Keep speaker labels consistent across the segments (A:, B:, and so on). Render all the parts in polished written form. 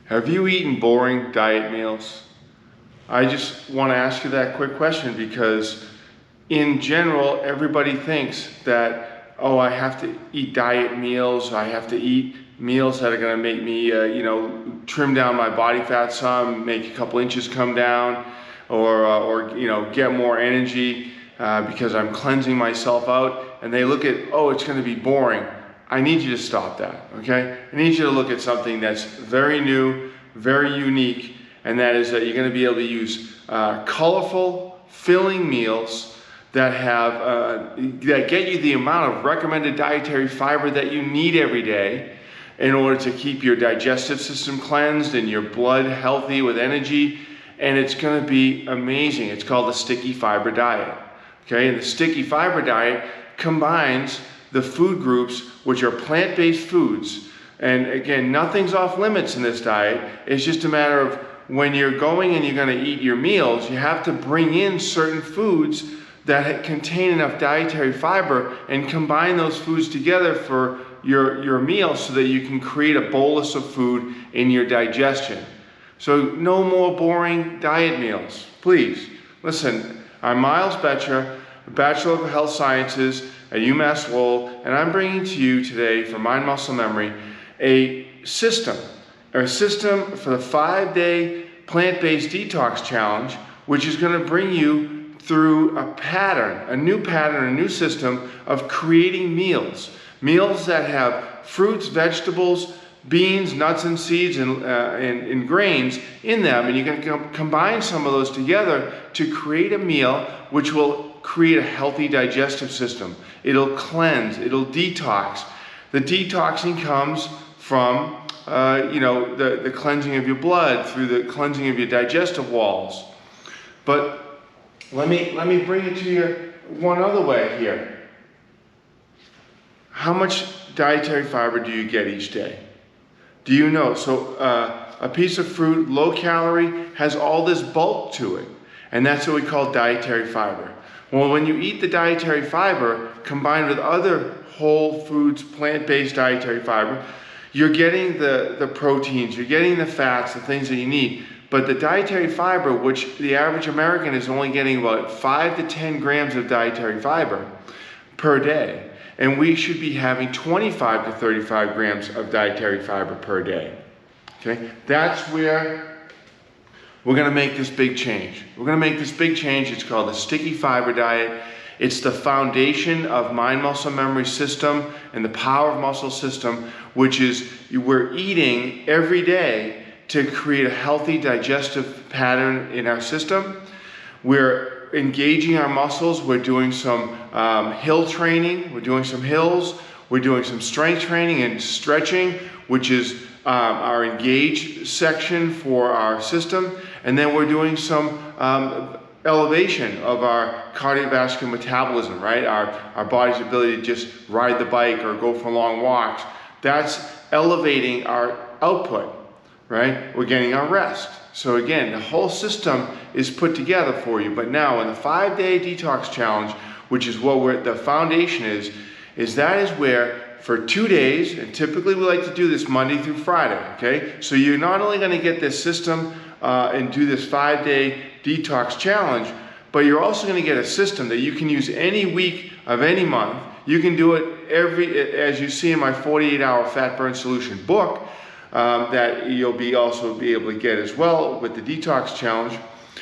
A: Have you eaten boring diet meals? I just want to ask you that quick question because in general, everybody thinks that, oh, I have to eat diet meals, I have to eat meals that are going to make me, trim down my body fat some, make a couple inches come down, or get more energy because I'm cleansing myself out. And they look at, oh, it's going to be boring. I need you to stop that, okay? I need you to look at something that's very new, very unique, and that is that you're going to be able to use colorful, filling meals that that get you the amount of recommended dietary fiber that you need every day in order to keep your digestive system cleansed and your blood healthy with energy. And it's going to be amazing. It's called the sticky fiber diet. Okay, and the sticky fiber diet combines the food groups, which are plant-based foods. And again, nothing's off limits in this diet. It's just a matter of when you're going and you're going to eat your meals, you have to bring in certain foods that contain enough dietary fiber and combine those foods together for your meal so that you can create a bolus of food in your digestion. So no more boring diet meals, please. Listen, I'm Miles Betcher, a Bachelor of Health Sciences at UMass Lowell, and I'm bringing to you today for Mind, Muscle, Memory a system for the 5-day plant-based detox challenge, which is going to bring you through a new system of creating meals that have fruits, vegetables, beans, nuts and seeds, and grains in them, and you can combine some of those together to create a meal which will create a healthy digestive system. It'll cleanse, it'll detox. The detoxing comes from the cleansing of your blood through the cleansing of your digestive walls. But let me bring it to you one other way here. How much dietary fiber do you get each day? Do you know? So a piece of fruit, low calorie, has all this bulk to it, and that's what we call dietary fiber. Well, when you eat the dietary fiber combined with other whole foods, plant-based dietary fiber, you're getting the proteins, you're getting the fats, the things that you need. But the dietary fiber, which the average American is only getting about 5 to 10 grams of dietary fiber per day. And we should be having 25 to 35 grams of dietary fiber per day. Okay? That's where we're going to make this big change. We're going to make this big change. It's called the sticky fiber diet. It's the foundation of Mind, Muscle, Memory system and the Power of Muscle system, which is we're eating every day to create a healthy digestive pattern in our system. We're engaging our muscles. We're doing some hill training. We're doing some hills. We're doing some strength training and stretching, which is our engage section for our system. And then we're doing some elevation of our cardiovascular metabolism, right? Our body's ability to just ride the bike or go for long walks. That's elevating our output, right? We're getting our rest. So again, the whole system is put together for you. But now in the 5-day detox challenge, which is what the foundation is that is where for 2 days, and typically we like to do this Monday through Friday, okay? So you're not only going to get this system and do this 5-day detox challenge, but you're also going to get a system that you can use any week of any month. You can do it as you see in my 48-hour fat burn solution book, that you'll also be able to get as well with the detox challenge.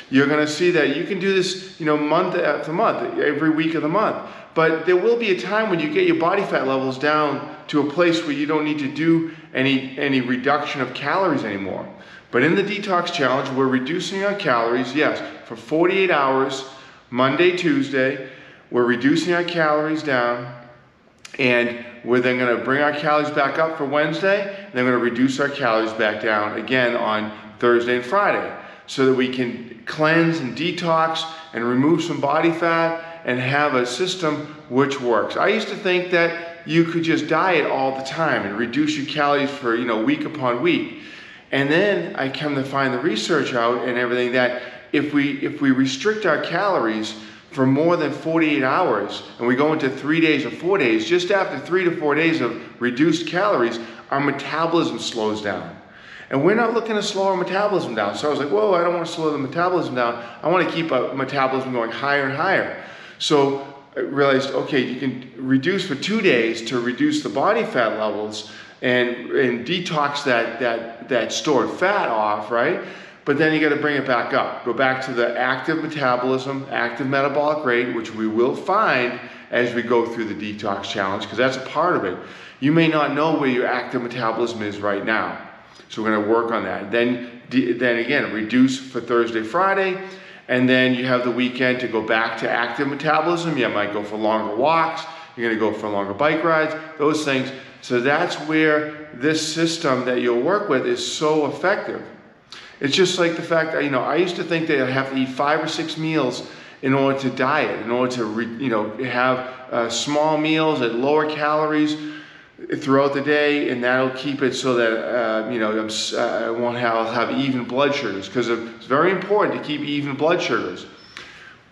A: You're going to see that you can do this, month after month, every week of the month. But there will be a time when you get your body fat levels down to a place where you don't need to do any reduction of calories anymore. But in the detox challenge, we're reducing our calories, yes, for 48 hours, Monday, Tuesday. We're reducing our calories down, and we're then going to bring our calories back up for Wednesday, and then we're going to reduce our calories back down again on Thursday and Friday, so that we can cleanse and detox and remove some body fat and have a system which works. I used to think that you could just diet all the time and reduce your calories for week upon week. And then I come to find the research out and everything that if we restrict our calories for more than 48 hours and we go into 3 days or 4 days, just after 3 to 4 days of reduced calories, our metabolism slows down. And we're not looking to slow our metabolism down. So I was like, whoa, I don't want to slow the metabolism down. I want to keep a metabolism going higher and higher. So I realized, okay, you can reduce for 2 days to reduce the body fat levels and detox that stored fat off, right? But then you got to bring it back up. Go back to the active metabolism, active metabolic rate, which we will find as we go through the detox challenge, because that's a part of it. You may not know where your active metabolism is right now. So we're going to work on that. Then again, reduce for Thursday, Friday, and then you have the weekend to go back to active metabolism. You might go for longer walks. You're going to go for longer bike rides, those things. So that's where this system that you'll work with is so effective. It's just like the fact that, I used to think that I have to eat 5 or 6 meals in order to diet, in order to, have small meals at lower calories throughout the day, and that'll keep it so that, I won't have even blood sugars, because it's very important to keep even blood sugars.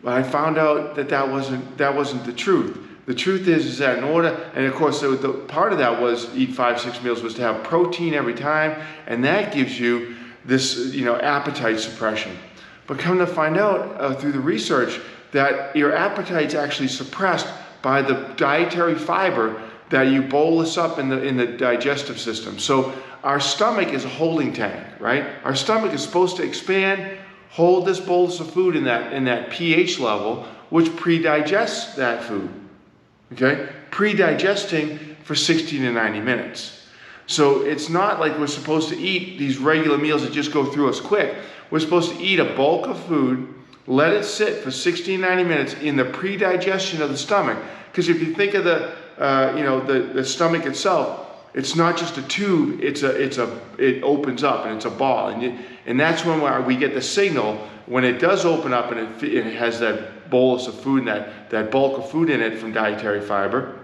A: But I found out that wasn't the truth. The truth is that in order, and of course, the part of that was eat 5, 6 meals was to have protein every time, and that gives you this, appetite suppression. But come to find out through the research that your appetite's actually suppressed by the dietary fiber that you bolus up in the digestive system. So our stomach is a holding tank, right? Our stomach is supposed to expand, hold this bolus of food in that pH level, which pre-digests that food. Okay? Pre-digesting for 60 to 90 minutes. So it's not like we're supposed to eat these regular meals that just go through us quick. We're supposed to eat a bulk of food, let it sit for 60 to 90 minutes in the pre-digestion of the stomach. Because if you think of the stomach itself, it's not just a tube, it opens up and it's a ball. And that's when we get the signal, when it does open up and it has that bolus of food and that bulk of food in it from dietary fiber,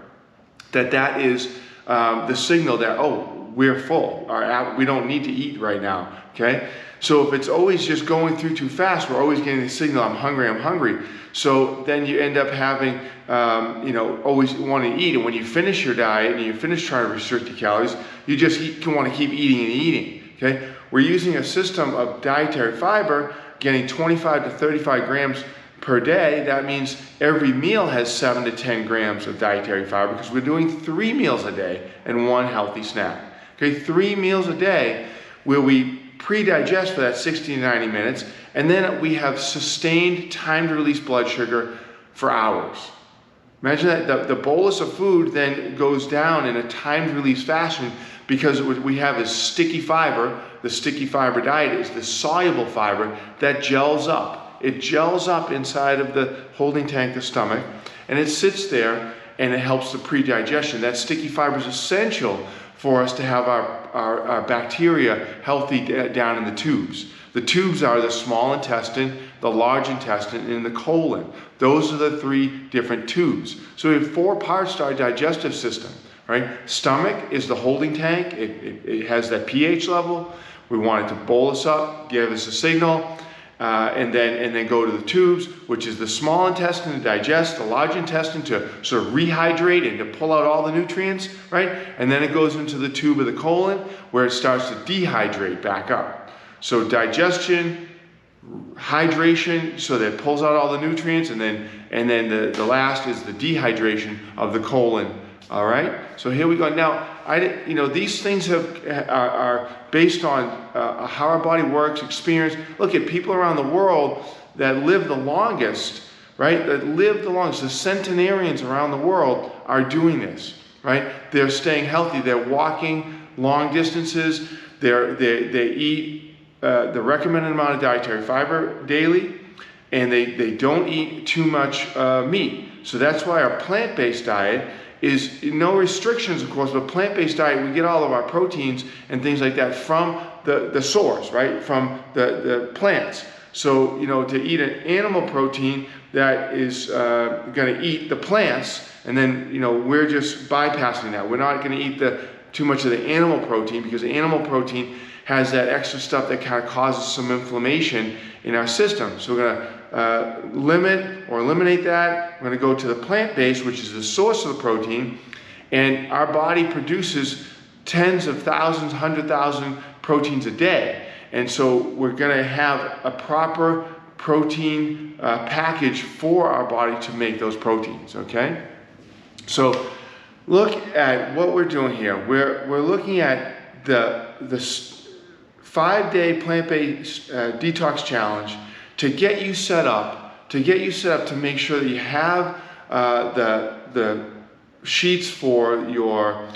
A: that is the signal that, oh, we're full. We don't need to eat right now, okay? So if it's always just going through too fast, we're always getting the signal, I'm hungry. So then you end up having, always wanting to eat. And when you finish your diet and you finish trying to restrict your calories, you just want to keep eating and eating, okay? We're using a system of dietary fiber, getting 25 to 35 grams per day. That means every meal has 7 to 10 grams of dietary fiber, because we're doing 3 meals a day and 1 healthy snack. Okay, 3 meals a day where we pre-digest for that 60 to 90 minutes, and then we have sustained time to release blood sugar for hours. Imagine that the bolus of food then goes down in a timed release fashion, because what we have is sticky fiber. The sticky fiber diet is the soluble fiber that gels up. It gels up inside of the holding tank, the stomach, and it sits there and it helps the pre-digestion. That sticky fiber is essential for us to have our bacteria healthy down in the tubes. The tubes are the small intestine, the large intestine, and the colon. Those are the 3 different tubes. So we have 4 parts to our digestive system, right? Stomach is the holding tank. It has that pH level. We want it to bolus up, give us a signal, and then go to the tubes, which is the small intestine to digest, the large intestine to sort of rehydrate and to pull out all the nutrients, right? And then it goes into the tube of the colon, where it starts to dehydrate back up. So digestion, hydration, so that it pulls out all the nutrients, and then the last is the dehydration of the colon. All right. So here we go. Now, these things are based on how our body works, experience. Look at people around the world that live the longest, right? That live the longest. The centenarians around the world are doing this, right? They're staying healthy. They're walking long distances. They eat the recommended amount of dietary fiber daily, and they don't eat too much meat. So that's why our plant-based diet is no restrictions, of course, but plant-based diet, we get all of our proteins and things like that from the source, right? From the plants. So, to eat an animal protein that is going to eat the plants, and then, we're just bypassing that. We're not going to eat too much of the animal protein, because the animal protein has that extra stuff that kind of causes some inflammation in our system. So we're going to limit or eliminate that. We're going to go to the plant-based, which is the source of the protein, and our body produces tens of thousands, 100,000 proteins a day. And so we're gonna have a proper protein package for our body to make those proteins, okay? So look at what we're doing here. We're looking at the 5-day plant-based detox challenge to get you set up, to make sure that you have the sheets for your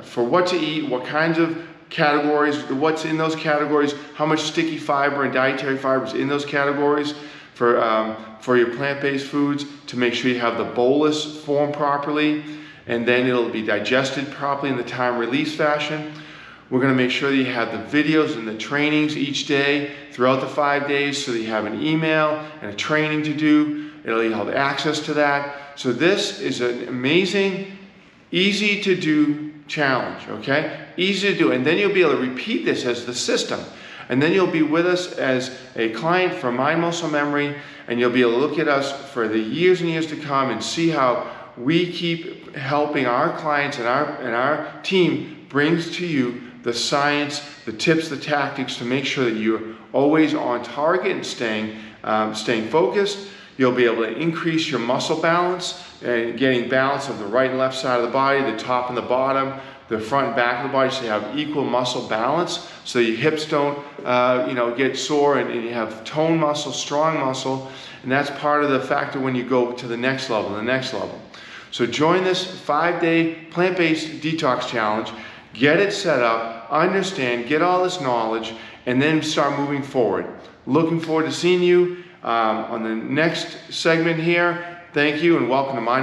A: for what to eat, what kinds of categories, what's in those categories, how much sticky fiber and dietary fiber is in those categories for your plant-based foods, to make sure you have the bolus formed properly, and then it'll be digested properly in the time release fashion. We're going to make sure that you have the videos and the trainings each day throughout the 5 days, so that you have an email and a training to do. You'll have access to that. So this is an amazing, easy to do challenge, okay? Easy to do, and then you'll be able to repeat this as the system. And then you'll be with us as a client for Mind Muscle Memory, and you'll be able to look at us for the years and years to come and see how we keep helping our clients, and our team brings to you the science, the tips, the tactics to make sure that you're always on target and staying focused. You'll be able to increase your muscle balance and getting balance of the right and left side of the body, the top and the bottom, the front and back of the body, so you have equal muscle balance, so your hips don't get sore, and you have toned muscle, strong muscle, and that's part of the factor when you go to the next level, So join this 5-day plant-based detox challenge, get it set up, understand, get all this knowledge, and then start moving forward. Looking forward to seeing you on the next segment here. Thank you and welcome to Mind